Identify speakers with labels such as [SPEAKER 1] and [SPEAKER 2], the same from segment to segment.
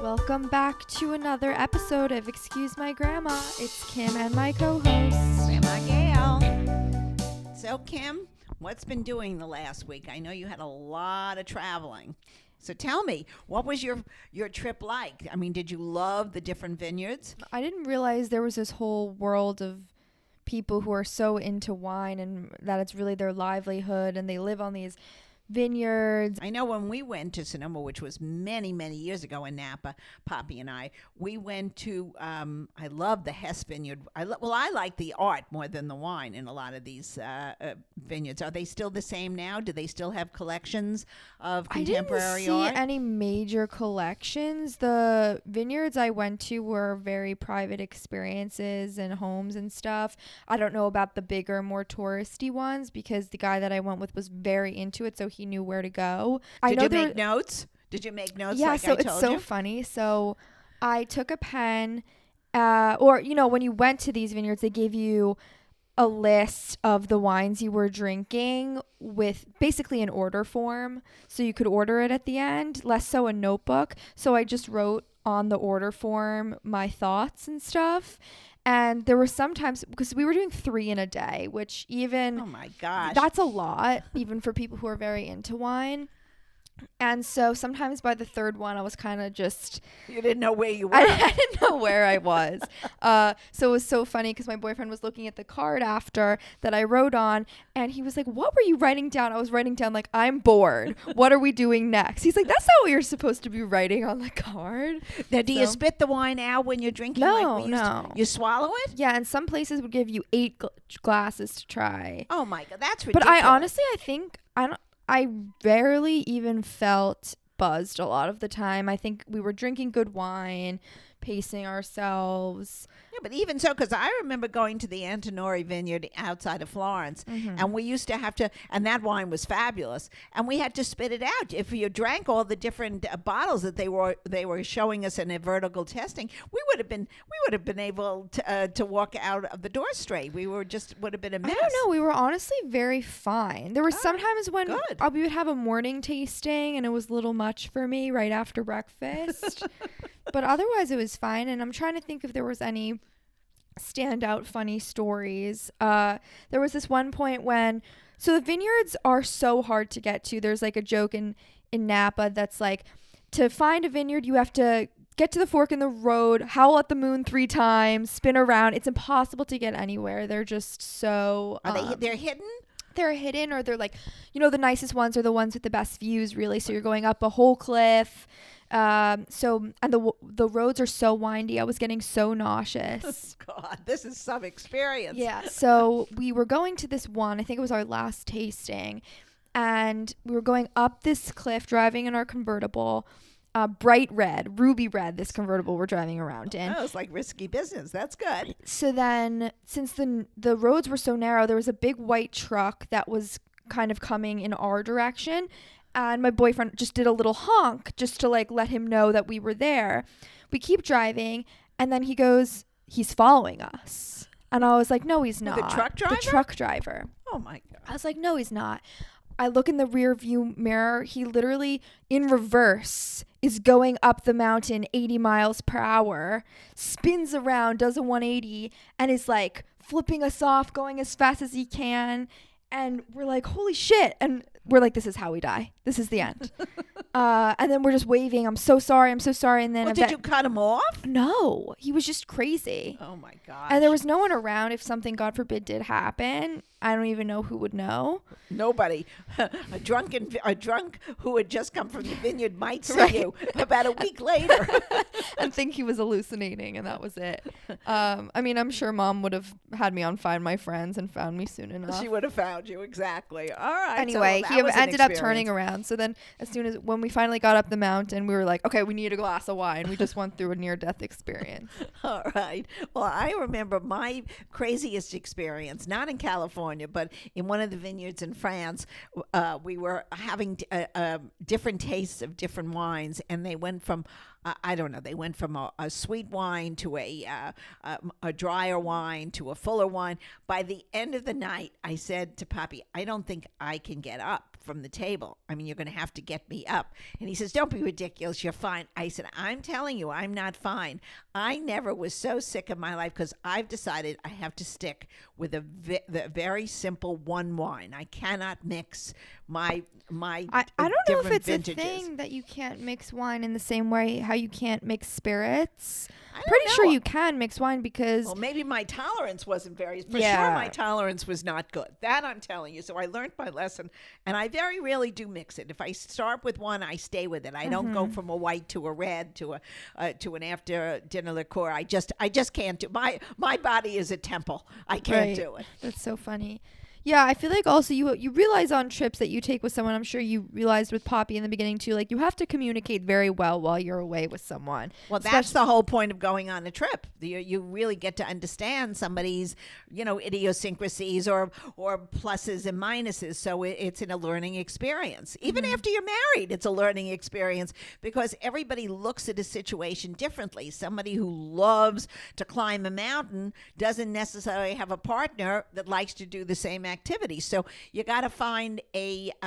[SPEAKER 1] Welcome back to another episode of Excuse My Grandma. It's Kim and my co-host,
[SPEAKER 2] Grandma Gail. So, Kim, what's been doing the last week? I know you had a lot of traveling. So tell me, what was your trip like? I mean, did you love the different vineyards?
[SPEAKER 1] I didn't realize there was this whole world of people who are so into wine and that it's really their livelihood and they live on these vineyards.
[SPEAKER 2] I know when we went to Sonoma, which was many, many years ago in Napa, Poppy and I, we went to, I love the Hess Vineyard. I like the art more than the wine in a lot of these vineyards. Are they still the same now? Do they still have collections of contemporary art?
[SPEAKER 1] I didn't see any major collections. The vineyards I went to were very private experiences and homes and stuff. I don't know about the bigger, more touristy ones because the guy that I went with was very into it, so he knew where to go.
[SPEAKER 2] Did you make notes? Did you make notes?
[SPEAKER 1] Yeah,
[SPEAKER 2] like
[SPEAKER 1] so
[SPEAKER 2] I told
[SPEAKER 1] it's so
[SPEAKER 2] you?
[SPEAKER 1] funny. So I took a pen, or when you went to these vineyards, they gave you a list of the wines you were drinking with basically an order form, so you could order it at the end. Less so a notebook. So I just wrote on the order form my thoughts and stuff. And there were some times, because we were doing 3 in a day, which even...
[SPEAKER 2] Oh, my gosh.
[SPEAKER 1] That's a lot, even for people who are very into wine. And so sometimes by the third one, I was kind of just...
[SPEAKER 2] You didn't know where you were.
[SPEAKER 1] I didn't know where I was. So it was so funny because my boyfriend was looking at the card after that I wrote on, and he was like, what were you writing down? I was writing down, like, I'm bored. What are we doing next? He's like, that's not what you're supposed to be writing on the card.
[SPEAKER 2] Now, do you spit the wine out when you're drinking?
[SPEAKER 1] No.
[SPEAKER 2] You swallow it?
[SPEAKER 1] Yeah, and some places would give you 8 glasses to try.
[SPEAKER 2] Oh, my God. That's ridiculous.
[SPEAKER 1] But I think, I rarely even felt buzzed a lot of the time. I think we were drinking good wine, pacing ourselves.
[SPEAKER 2] Yeah, but even so, because I remember going to the Antinori Vineyard outside of Florence, and we used to have to, and that wine was fabulous, and we had to spit it out. If you drank all the different bottles that they were showing us in a vertical testing, we would have been able to walk out of the door straight. We would have been a mess.
[SPEAKER 1] I don't know. We were honestly very fine. There were sometimes when we would have a morning tasting, and it was a little much for me right after breakfast. But otherwise, it was fine. And I'm trying to think if there was any standout funny stories. There was this one point so the vineyards are so hard to get to. There's like a joke in Napa that's like, to find a vineyard, you have to get to the fork in the road, howl at the moon 3 times, spin around. It's impossible to get anywhere. They're just so...
[SPEAKER 2] They're hidden?
[SPEAKER 1] They're hidden, or they're like, the nicest ones are the ones with the best views, really. So you're going up a whole cliff. And the roads are so windy. I was getting so nauseous.
[SPEAKER 2] God, this is some experience.
[SPEAKER 1] Yeah. So we were going to this one, I think it was our last tasting, and we were going up this cliff, driving in our convertible, bright red, ruby red, this convertible we're driving around in.
[SPEAKER 2] Oh, it's like risky business. That's good.
[SPEAKER 1] So then, since the roads were so narrow, there was a big white truck that was kind of coming in our direction. And my boyfriend just did a little honk just to like let him know that we were there. We keep driving, and then he goes, he's following us. And I was like, no, he's not.
[SPEAKER 2] The truck driver?
[SPEAKER 1] The truck driver.
[SPEAKER 2] Oh, my God.
[SPEAKER 1] I was like, no, he's not. I look in the rear view mirror. He literally, in reverse, is going up the mountain 80 miles per hour, spins around, does a 180, and is like flipping us off, going as fast as he can. And we're like, holy shit. And we're like, this is how we die. This is the end. And then we're just waving. I'm so sorry. I'm so sorry. And then
[SPEAKER 2] did you cut him off?
[SPEAKER 1] No, he was just crazy.
[SPEAKER 2] Oh, my God.
[SPEAKER 1] And there was no one around if something, God forbid, did happen. I don't even know who would know.
[SPEAKER 2] Nobody. A drunk who had just come from the vineyard might see you about a week later.
[SPEAKER 1] And think he was hallucinating, and that was it. I mean, I'm sure Mom would have had me on Find My Friends and found me soon enough.
[SPEAKER 2] She would have found you, exactly. All right.
[SPEAKER 1] Anyway, he ended up turning around. So then when we finally got up the mountain, we were like, okay, we need a glass of wine. We just went through a near-death experience.
[SPEAKER 2] All right. Well, I remember my craziest experience, not in California, but in one of the vineyards in France. We were having different tastes of different wines, and they went from they went from a sweet wine to a drier wine to a fuller wine. By the end of the night, I said to Poppy, I don't think I can get up from the table. I mean, you're going to have to get me up. And he says, don't be ridiculous. You're fine. I said, I'm telling you, I'm not fine. I never was so sick in my life because I've decided I have to stick with the very simple one wine. I cannot mix my
[SPEAKER 1] I don't know if it's
[SPEAKER 2] vintages.
[SPEAKER 1] a thing that you can't mix wine in the same way how you can't mix spirits.
[SPEAKER 2] I don't
[SPEAKER 1] Pretty
[SPEAKER 2] know.
[SPEAKER 1] sure you can mix wine because
[SPEAKER 2] Well, maybe my tolerance wasn't very. For
[SPEAKER 1] Yeah.
[SPEAKER 2] sure, my tolerance was not good. That I'm telling you. So I learned my lesson, and I very rarely do mix it. If I start with one, I stay with it. I don't go from a white to a red to an after dinner liqueur. I just can't do. My body is a temple. I can't
[SPEAKER 1] Right.
[SPEAKER 2] do it.
[SPEAKER 1] That's so funny. Yeah, I feel like also you realize on trips that you take with someone, I'm sure you realized with Poppy in the beginning too, like you have to communicate very well while you're away with someone.
[SPEAKER 2] Well, that's the whole point of going on a trip. You really get to understand somebody's, idiosyncrasies or pluses and minuses. So it's in a learning experience. Even after you're married, it's a learning experience because everybody looks at a situation differently. Somebody who loves to climb a mountain doesn't necessarily have a partner that likes to do the same activity. So you got to find an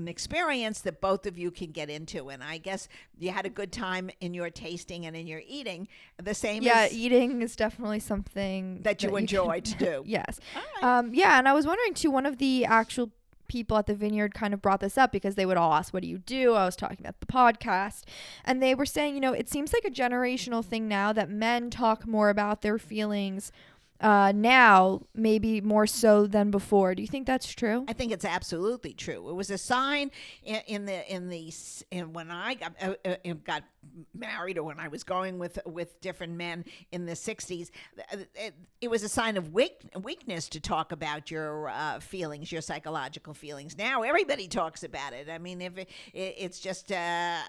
[SPEAKER 2] experience that both of you can get into. And I guess you had a good time in your tasting and in your eating. The same as
[SPEAKER 1] eating is definitely something
[SPEAKER 2] that you enjoy to do.
[SPEAKER 1] Yes.
[SPEAKER 2] All right.
[SPEAKER 1] And I was wondering too, one of the actual people at the vineyard kind of brought this up because they would all ask, what do you do? I was talking about the podcast, and they were saying, it seems like a generational thing now that men talk more about their feelings now, maybe more so than before. Do you think that's true?
[SPEAKER 2] I think it's absolutely true. It was a sign in when I got married, or when I was going with different men in the 60s. It was a sign of weakness to talk about your feelings, your psychological feelings. Now everybody talks about it. I mean, if it's just a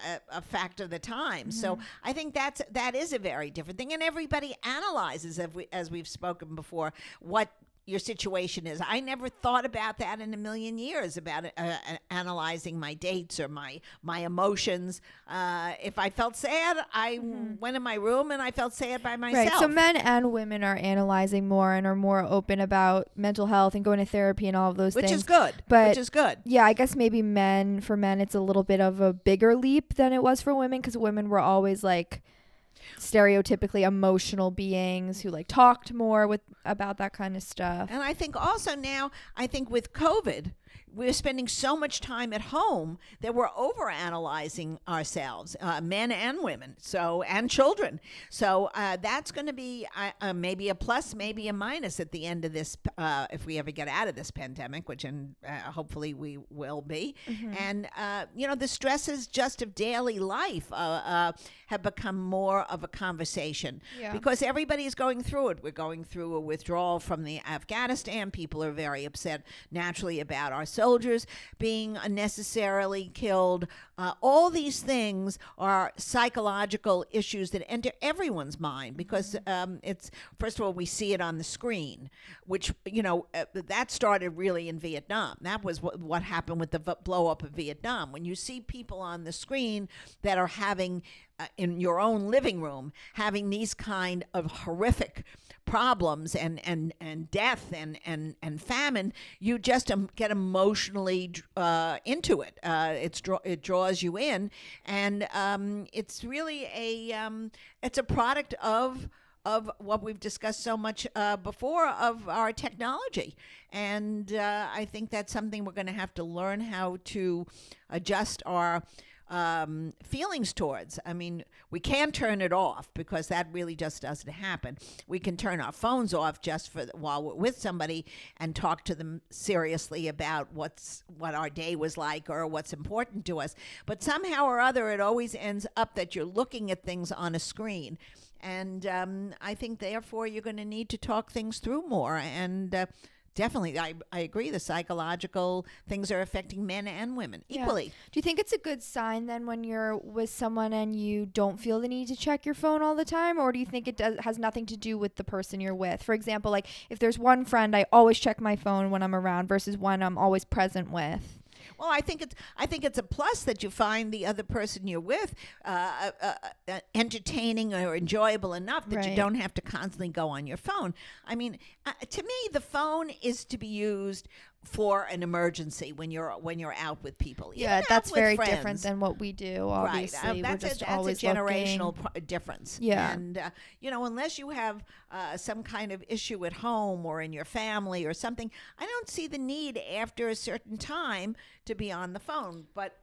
[SPEAKER 2] fact of the time. So I think that is a very different thing, and everybody analyzes, as we've spoken before, what your situation is. I never thought about that in a million years, about analyzing my dates or my emotions. If I felt sad, I went in my room and I felt sad by myself.
[SPEAKER 1] Right. So men and women are analyzing more and are more open about mental health and going to therapy and all of those things.
[SPEAKER 2] Which is good. Which is good.
[SPEAKER 1] Yeah, I guess maybe for men, it's a little bit of a bigger leap than it was for women, because women were always like stereotypically emotional beings who like talked more about that kind of stuff.
[SPEAKER 2] And I think also now, with COVID, we're spending so much time at home that we're overanalyzing ourselves, men and women, and children. So that's going to be maybe a plus, maybe a minus at the end of this, if we ever get out of this pandemic, which hopefully we will be. And the stresses just of daily life have become more of a conversation, because everybody is going through it. We're going through a withdrawal from the Afghanistan. People are very upset naturally about our soldiers being unnecessarily killed. All these things are psychological issues that enter everyone's mind, because it's, first of all, we see it on the screen, which that started really in Vietnam. That was what happened with the blow up of Vietnam. When you see people on the screen that are having in your own living room having these kind of horrific problems and death and famine, you just get emotionally into it. It draws you in, and it's really it's a product of what we've discussed so much before, of our technology. And I think that's something we're going to have to learn how to adjust our feelings towards. I mean, we can't turn it off, because that really just doesn't happen. We can turn our phones off just while we're with somebody and talk to them seriously about what our day was like or what's important to us. But somehow or other, it always ends up that you're looking at things on a screen. And I think, therefore, you're going to need to talk things through more. And definitely, I agree. The psychological things are affecting men and women equally.
[SPEAKER 1] Do you think it's a good sign then when you're with someone and you don't feel the need to check your phone all the time? Or do you think it has nothing to do with the person you're with? For example, like if there's one friend I always check my phone when I'm around versus one I'm always present with.
[SPEAKER 2] Well, I think it's a plus that you find the other person you're with entertaining or enjoyable enough that you don't have to constantly go on your phone. I mean, to me, the phone is to be used for an emergency when you're out with people.
[SPEAKER 1] Yeah,
[SPEAKER 2] Even
[SPEAKER 1] that's
[SPEAKER 2] out with
[SPEAKER 1] very
[SPEAKER 2] friends.
[SPEAKER 1] different than what we do. Obviously,
[SPEAKER 2] Right.
[SPEAKER 1] we're just
[SPEAKER 2] That's
[SPEAKER 1] always
[SPEAKER 2] a generational
[SPEAKER 1] looking.
[SPEAKER 2] difference.
[SPEAKER 1] Yeah.
[SPEAKER 2] And unless you have some kind of issue at home or in your family or something, I don't see the need after a certain time to be on the phone. But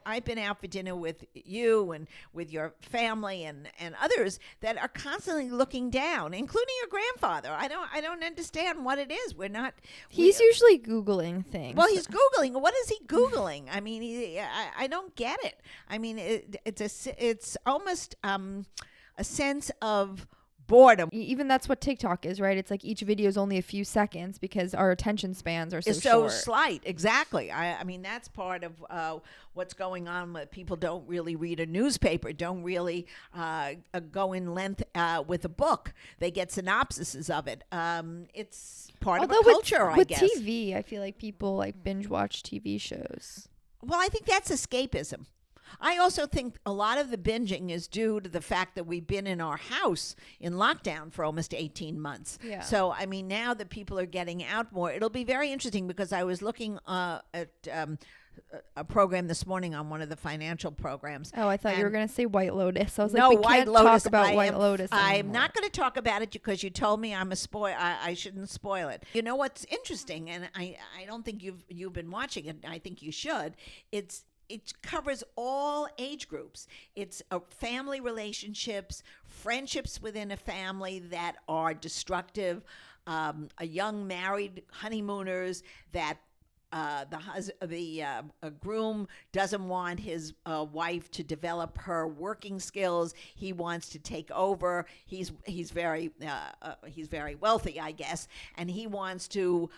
[SPEAKER 2] I've been out for dinner with you and with your family and others that are constantly looking down, including your grandfather. I don't understand what it is.
[SPEAKER 1] He's usually Googling things.
[SPEAKER 2] Well, he's Googling. What is he Googling? I mean, I don't get it. I mean, it's almost a sense of boredom.
[SPEAKER 1] Even that's what TikTok is, right? It's like each video is only a few seconds because our attention spans are so short.
[SPEAKER 2] Slight. Exactly. I mean, that's part of what's going on. People don't really read a newspaper, don't really go in length with a book. They get synopsises of it. It's part of a culture, I guess.
[SPEAKER 1] With TV, I feel like people like binge watch TV shows.
[SPEAKER 2] Well, I think that's escapism. I also think a lot of the binging is due to the fact that we've been in our house in lockdown for almost 18 months.
[SPEAKER 1] Yeah.
[SPEAKER 2] So, I mean, now that people are getting out more, it'll be very interesting because I was looking at a program this morning on one of the financial programs.
[SPEAKER 1] Oh, I thought you were going to say White Lotus. I was
[SPEAKER 2] no,
[SPEAKER 1] like, we
[SPEAKER 2] White
[SPEAKER 1] can't
[SPEAKER 2] Lotus,
[SPEAKER 1] talk about White Lotus anymore.
[SPEAKER 2] I'm not going to talk about it because you told me I'm a spoil. I shouldn't spoil it. You know what's interesting, and I don't think you've been watching it. I think you should. It covers all age groups. It's family relationships, friendships within a family that are destructive, a young married honeymooners that the groom doesn't want his wife to develop her working skills. He wants to take over. He's very wealthy, I guess, and he wants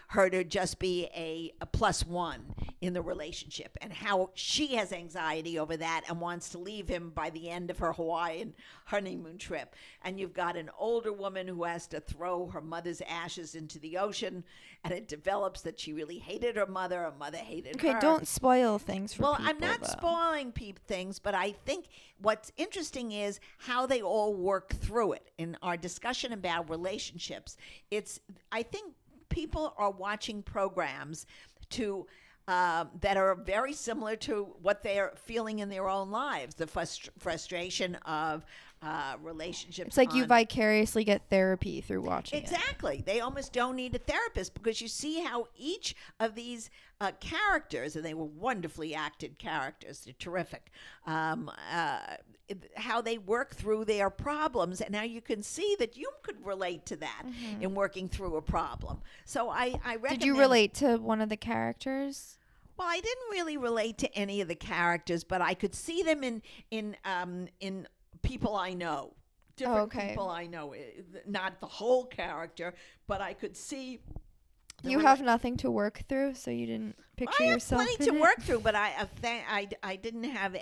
[SPEAKER 2] her to just be a plus one in the relationship, and how she has anxiety over that and wants to leave him by the end of her Hawaiian honeymoon trip. And you've got an older woman who has to throw her mother's ashes into the ocean, and it develops that she really hated her mother. Her mother hated her.
[SPEAKER 1] Okay, don't spoil things for people.
[SPEAKER 2] Well, I'm not spoiling things, but I think what's interesting is how they all work through it. In our discussion about relationships, I think people are watching programs that are very similar to what they're feeling in their own lives. The frustration of relationships.
[SPEAKER 1] It's like you vicariously get therapy through watching
[SPEAKER 2] Exactly. They almost don't need a therapist because you see how each of these characters, and they were wonderfully acted characters, they're terrific, how they work through their problems. And now you can see that you could relate to that in working through a problem. So I recommend...
[SPEAKER 1] Did you relate to one of the characters?
[SPEAKER 2] Well, I didn't really relate to any of the characters, but I could see them in people I know. Different people I know. Not the whole character, but I could see...
[SPEAKER 1] You have nothing to work through, so you didn't picture yourself in it?
[SPEAKER 2] I have plenty to work through, but I didn't have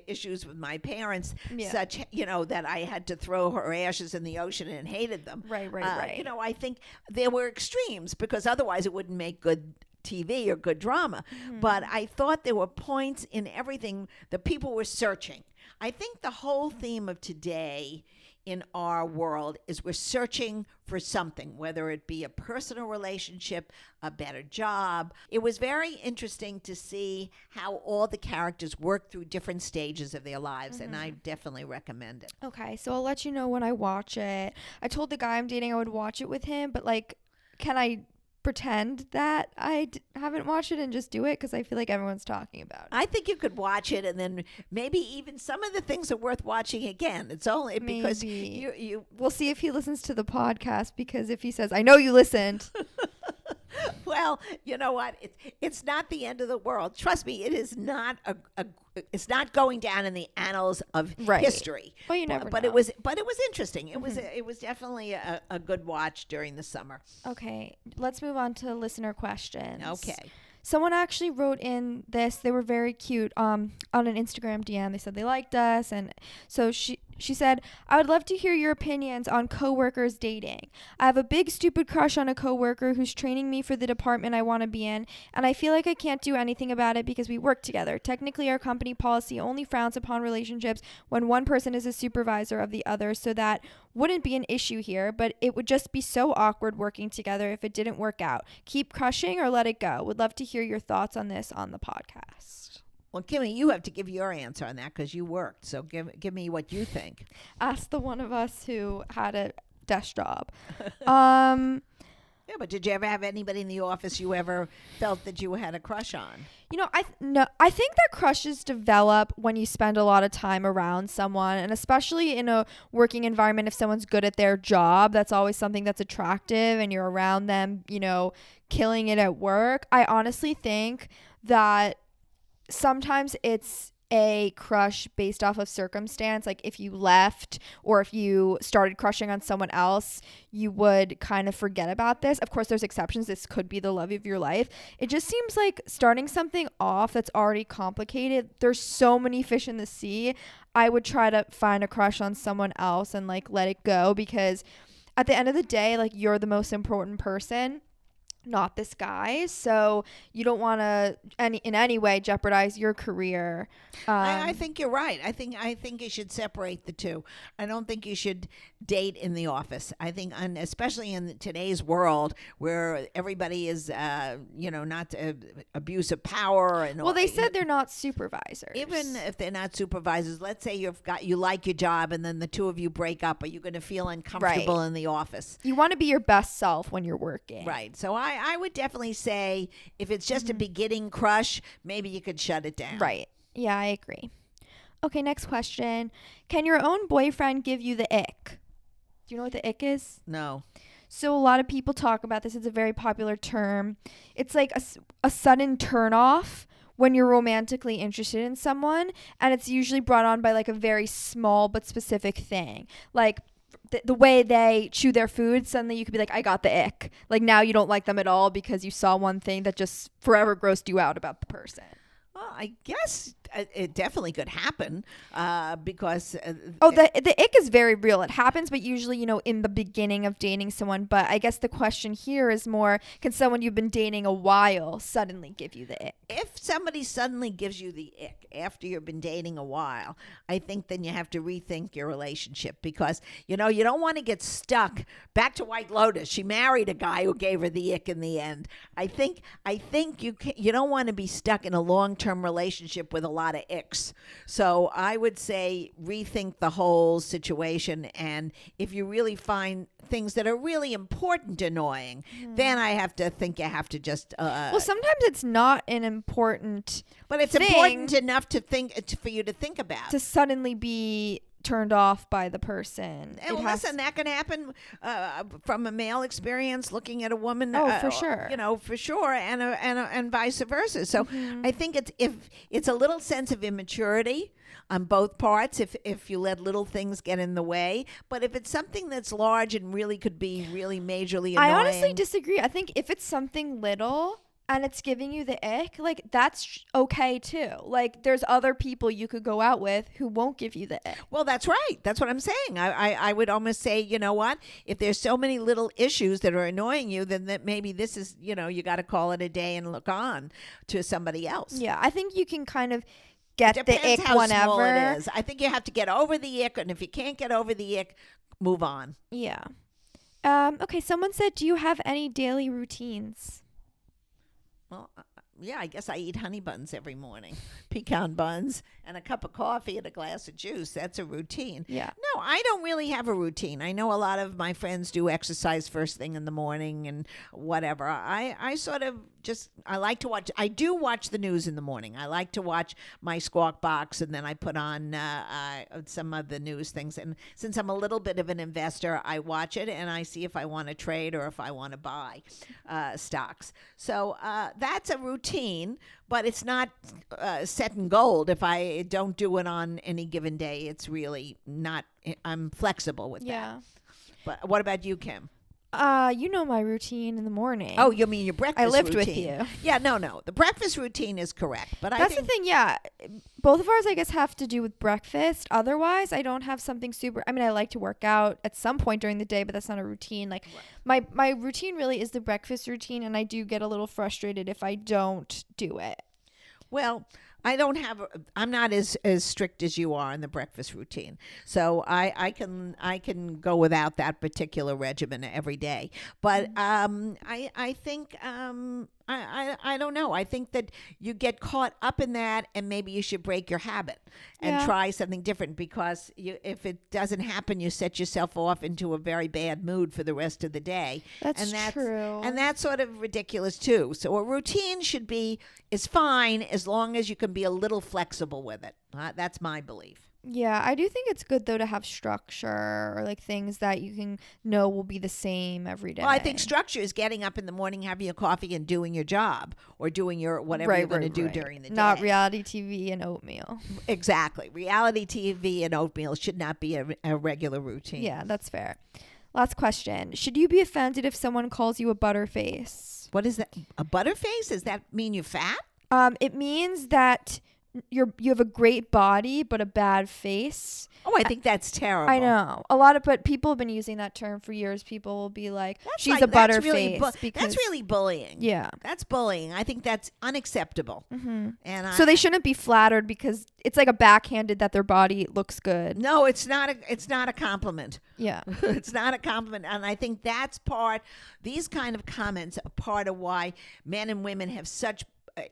[SPEAKER 2] issues with my parents, such, that I had to throw her ashes in the ocean and hated them.
[SPEAKER 1] Right.
[SPEAKER 2] I think there were extremes because otherwise it wouldn't make good TV or good drama. But I thought there were points in everything that people were searching. I think the whole theme of today in our world is we're searching for something, whether it be a personal relationship, a better job. It was very interesting to see how all the characters work through different stages of their lives, and I definitely recommend it.
[SPEAKER 1] Okay, so I'll let you know when I watch it. I told the guy I'm dating I would watch it with him, but can I pretend that I haven't watched it and just do it because I feel like everyone's talking about it?
[SPEAKER 2] I think you could watch it and then maybe even some of the things are worth watching again. It's only because you
[SPEAKER 1] we'll see if he listens to the podcast, because if he says, I know you listened.
[SPEAKER 2] Well, you know what? It's not the end of the world. Trust me, it is not it's not going down in the annals of history.
[SPEAKER 1] Well, you never know.
[SPEAKER 2] But it was interesting. It was definitely a good watch during the summer.
[SPEAKER 1] Okay, let's move on to listener questions.
[SPEAKER 2] Okay.
[SPEAKER 1] Someone actually wrote in this. They were very cute. On an Instagram DM, they said they liked us, and so she She said, I would love to hear your opinions on coworkers dating. I have a big stupid crush on a coworker who's training me for the department I want to be in, and I feel like I can't do anything about it because we work together. Technically, our company policy only frowns upon relationships when one person is a supervisor of the other, so that wouldn't be an issue here, but it would just be so awkward working together if it didn't work out. Keep crushing or let it go. Would love to hear your thoughts on this on the podcast.
[SPEAKER 2] Well, Kimmy, you have to give your answer on that because you worked. So give me what you think.
[SPEAKER 1] Ask the one of us who had a desk job.
[SPEAKER 2] Yeah, but did you ever have anybody in the office you ever felt that you had a crush on?
[SPEAKER 1] I think that crushes develop when you spend a lot of time around someone, and especially in a working environment, if someone's good at their job, that's always something that's attractive, and you're around them, killing it at work. I honestly think that sometimes it's a crush based off of circumstance. Like if you left or if you started crushing on someone else, you would kind of forget about this. Of course, there's exceptions. This could be the love of your life. It just seems like starting something off that's already complicated. There's so many fish in the sea. I would try to find a crush on someone else and let it go, because at the end of the day, you're the most important person, not this guy. So you don't want to in any way jeopardize your career.
[SPEAKER 2] I think you're right. I think you should separate the two. I don't think you should date in the office. I think, especially in today's world where everybody is, not abuse of power.
[SPEAKER 1] Well, they said they're not supervisors.
[SPEAKER 2] Even if they're not supervisors, let's say you like your job and then the two of you break up. Are you going to feel uncomfortable in the office?
[SPEAKER 1] You want to be your best self when you're working.
[SPEAKER 2] Right. So I would definitely say if it's just a beginning crush, maybe you could shut it down.
[SPEAKER 1] Right. Yeah, I agree. Okay, next question. Can your own boyfriend give you the ick? Do you know what the ick is?
[SPEAKER 2] No.
[SPEAKER 1] So a lot of people talk about this. It's a very popular term. It's like a sudden turn off when you're romantically interested in someone, and it's usually brought on by a very small but specific thing. Like the way they chew their food, suddenly you could be like, I got the ick. Now you don't like them at all because you saw one thing that just forever grossed you out about the person.
[SPEAKER 2] Well, I guess it definitely could happen because...
[SPEAKER 1] the ick is very real. It happens, but usually, in the beginning of dating someone. But I guess the question here is more, can someone you've been dating a while suddenly give you the ick?
[SPEAKER 2] If somebody suddenly gives you the ick after you've been dating a while, I think then you have to rethink your relationship because, you don't want to get stuck. Back to White Lotus. She married a guy who gave her the ick in the end. I think you don't want to be stuck in a long-term relationship with a lot of icks. So I would say rethink the whole situation, and if you really find things that are really important annoying, then I have to think you have to just
[SPEAKER 1] well, sometimes it's not an important
[SPEAKER 2] but it's important enough to for you to think about, to
[SPEAKER 1] suddenly be turned off by the person.
[SPEAKER 2] And listen, that can happen from a male experience looking at a woman.
[SPEAKER 1] For sure.
[SPEAKER 2] For sure, and vice versa. So I think it's a little sense of immaturity on both parts if you let little things get in the way. But if it's something that's large and really could be really majorly annoying.
[SPEAKER 1] I honestly disagree. I think if it's something little and it's giving you the ick, that's okay too. There's other people you could go out with who won't give you the ick.
[SPEAKER 2] Well, that's right. That's what I'm saying. I would almost say, you know what? If there's so many little issues that are annoying you, then that maybe this is, you got to call it a day and look on to somebody else.
[SPEAKER 1] Yeah, I think you can kind of get
[SPEAKER 2] Depends
[SPEAKER 1] the ick
[SPEAKER 2] how
[SPEAKER 1] whenever.
[SPEAKER 2] Small it is. I think you have to get over the ick, and if you can't get over the ick, move on.
[SPEAKER 1] Yeah. Okay, someone said, do you have any daily routines?
[SPEAKER 2] Well, yeah, I guess I eat honey buns every morning, pecan buns, and a cup of coffee and a glass of juice. That's a routine.
[SPEAKER 1] Yeah.
[SPEAKER 2] No, I don't really have a routine. I know a lot of my friends do exercise first thing in the morning and whatever. I sort of I like to watch. I do watch the news in the morning. I like to watch my Squawk Box, and then I put on some of the news things. And since I'm a little bit of an investor, I watch it and I see if I want to trade or if I want to buy stocks. So that's a routine, but it's not set in gold. If I don't do it on any given day, it's really not. I'm flexible with that. But what about you, Kim?
[SPEAKER 1] You know my routine in the morning.
[SPEAKER 2] Oh, you mean your breakfast routine?
[SPEAKER 1] I lived with you.
[SPEAKER 2] Yeah, no. The breakfast routine is correct. But
[SPEAKER 1] That's the thing, yeah. Both of ours, I guess, have to do with breakfast. Otherwise, I don't have something super... I mean, I like to work out at some point during the day, but that's not a routine. Like, my routine really is the breakfast routine, and I do get a little frustrated if I don't do it.
[SPEAKER 2] Well, I'm not as strict as you are in the breakfast routine. So I can go without that particular regimen every day. But I think I don't know. I think that you get caught up in that, and maybe you should break your habit and try something different, because if it doesn't happen, you set yourself off into a very bad mood for the rest of the day.
[SPEAKER 1] That's true.
[SPEAKER 2] And that's sort of ridiculous too. So a routine is fine as long as you can be a little flexible with it. That's my belief.
[SPEAKER 1] Yeah, I do think it's good, though, to have structure, or like things that you can know will be the same every day.
[SPEAKER 2] Well, I think structure is getting up in the morning, having your coffee, and doing your job, or doing your whatever you're going to do during the day.
[SPEAKER 1] Not reality TV and oatmeal.
[SPEAKER 2] Exactly. Reality TV and oatmeal should not be a regular routine.
[SPEAKER 1] Yeah, that's fair. Last question. Should you be offended if someone calls you a butterface?
[SPEAKER 2] What is that? A butterface? Does that mean you're fat?
[SPEAKER 1] It means that you have a great body but a bad face.
[SPEAKER 2] Oh, I think that's terrible.
[SPEAKER 1] I know. But people have been using that term for years. People will be like, she's a butterface.
[SPEAKER 2] That's really bullying.
[SPEAKER 1] Yeah.
[SPEAKER 2] That's bullying. I think that's unacceptable.
[SPEAKER 1] Mm-hmm.
[SPEAKER 2] And
[SPEAKER 1] so they shouldn't be flattered because it's like a backhanded that their body looks good.
[SPEAKER 2] No, it's not a compliment.
[SPEAKER 1] Yeah.
[SPEAKER 2] It's not a compliment. And I think these kind of comments are part of why men and women have such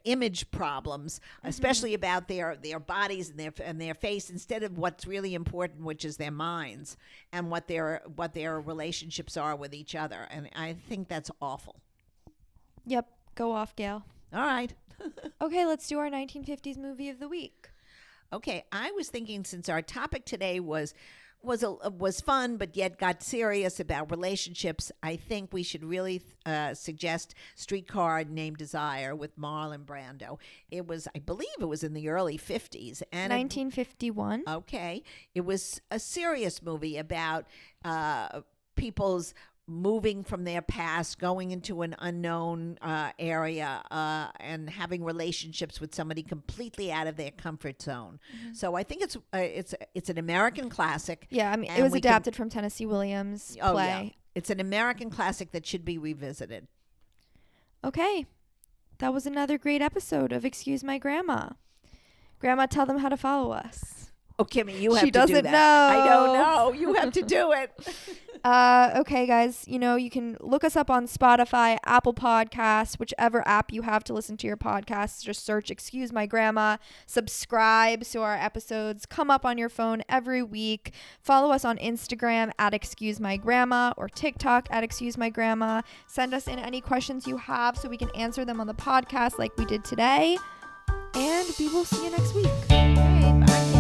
[SPEAKER 2] image problems, especially about their bodies and their face, instead of what's really important, which is their minds and what their relationships are with each other. And I think that's awful.
[SPEAKER 1] Yep. Go off, Gail.
[SPEAKER 2] All right.
[SPEAKER 1] Okay, let's do our 1950s movie of the week.
[SPEAKER 2] Okay, I was thinking, since our topic today was fun, but yet got serious about relationships, I think we should really suggest Streetcar Named Desire with Marlon Brando. I believe it was in the early 50s. And
[SPEAKER 1] 1951.
[SPEAKER 2] Okay. It was a serious movie about people's moving from their past, going into an unknown area, and having relationships with somebody completely out of their comfort zone. Mm-hmm. So I think it's an American classic.
[SPEAKER 1] Yeah, I mean, it was adapted from Tennessee Williams' play.
[SPEAKER 2] Yeah. It's an American classic that should be revisited.
[SPEAKER 1] Okay. That was another great episode of Excuse My Grandma. Grandma, tell them how to follow us.
[SPEAKER 2] Oh, Kimmy, you have to do that.
[SPEAKER 1] She doesn't know.
[SPEAKER 2] I don't know. You have to do it.
[SPEAKER 1] Okay, guys, you can look us up on Spotify, Apple Podcasts, whichever app you have to listen to your podcasts. Just search Excuse My Grandma. Subscribe so our episodes come up on your phone every week. Follow us on Instagram at Excuse My Grandma, or TikTok at Excuse My Grandma. Send us in any questions you have so we can answer them on the podcast like we did today. And we will see you next week.
[SPEAKER 2] Okay, bye.